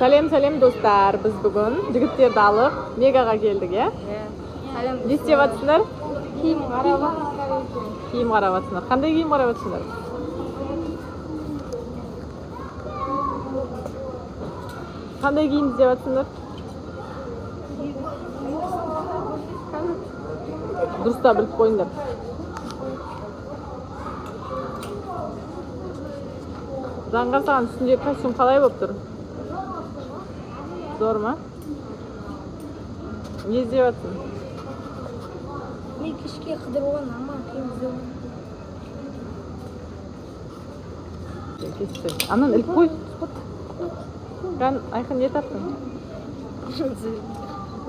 Салем достар, biz bugun jigitlarni olib Megaga keldik, ya. Салем. Ne isteyapsınlar? Kiyim qarab. Kiyim qarayapsınlar. Qanday kiyim qarayapsınlar? Qanday kiyim isteyapsınlar? Durust'a bilib qo'yinglar. Zangar sаған üstündегі kostyum қалай болып тұр? Зор ма? Не іздеватсың? Мен кешке қыдыруға нормально киім іздедім. Анан іліп қой. Айқын не таптың?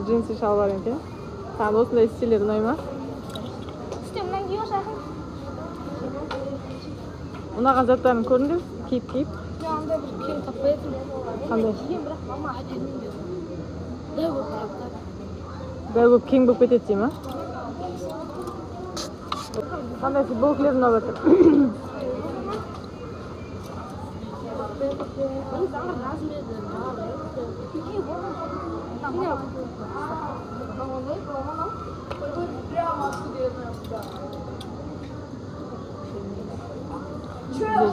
Джинсы шалбар екен. Саған осындай стилер ұнай ма? Үстемнен киyoш Айқын. Ұнаған заттарын көріңдер, киіп. Мен андай бір киім таппай едім. Қандай? Киім бірақ мама әдемі деді. Дәу болып барады. Дәу болып кең болып кетеді дей ма? Қандай футболкалар ұнап жатыр?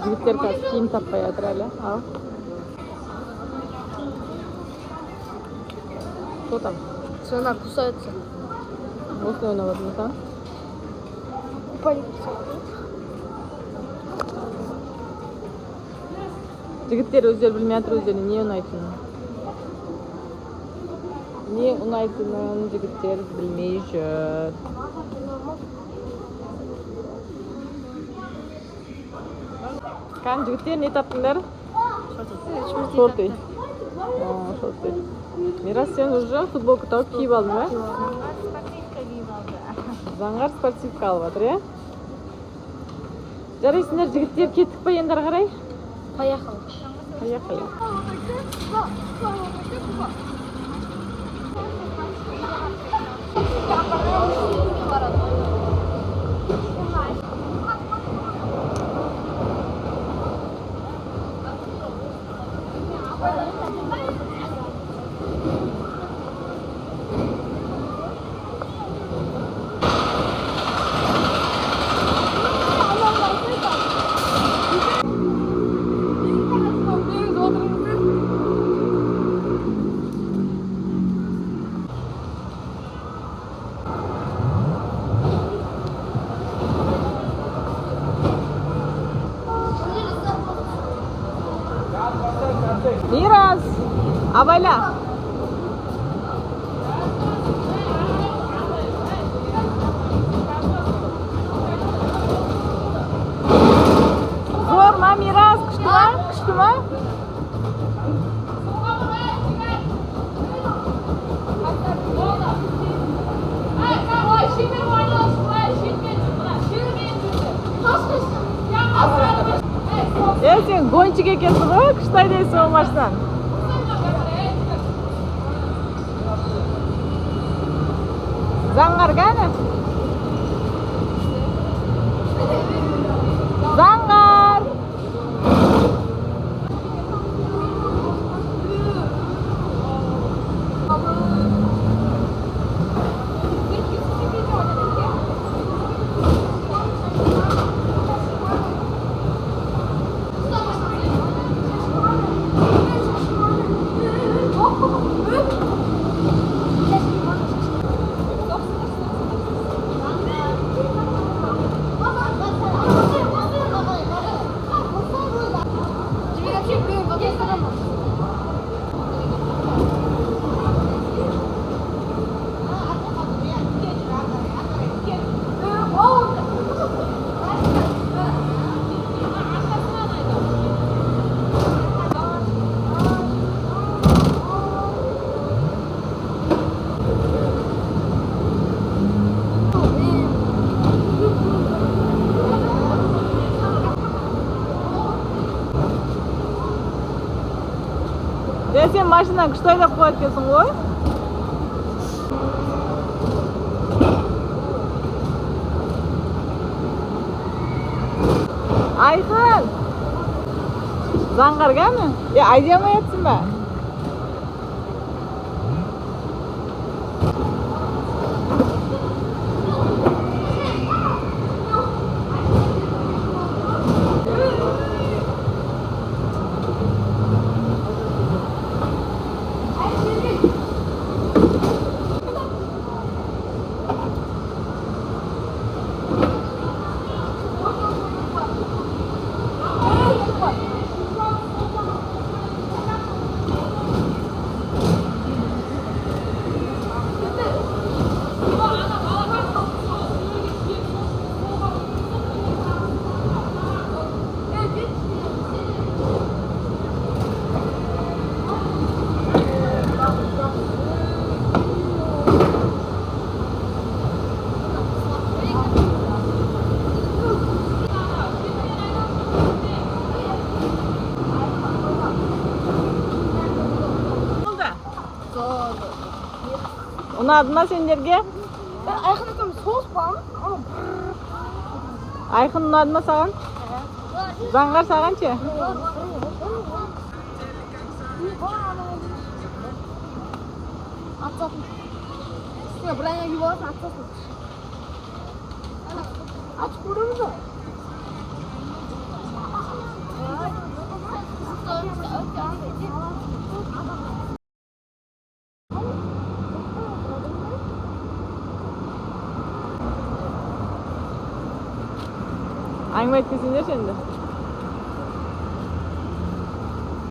Жігіттер қазір киім таппай жатыр әлі. Ал. Что там? Она кусается. Осындай ойнап жатыр ма? Купальник кусается. Жігіттер өздері білмей жатыр, өздеріне не ұнайтынын. Не ұнайтынын жігіттер білмей жүр. Қан жігіттер не таптыңдар? Шорты. Шорты. Мирас, сен уже футболка тауып киіп алдың ба? Заңғар спортивка алып жатыр, е? Жарайсыңдар, жігіттер кеттік па енді ары қарай? Поехали. Поехали. Мирас, абайла. Зор ма, Мирас? Күшті ма? Күшті ма? Сен гонщик екенсің ғой, күшті айдайсың ол машинаны. Заңғар қане? Заңғар! Sen машинаң күшті айдап қояды екенсің ғой? Ayhan. Zangar gelme. Ya aydayamayapsın be. Onun adına senlerge? Ben Ayxın'ın sos var ama Ayxın'ın adına sağan? Zangar sağançı? Atsatın. Ya buraya yuvarlak atsatın. Aç burnunuzu. Ayma etmesinler şimdi.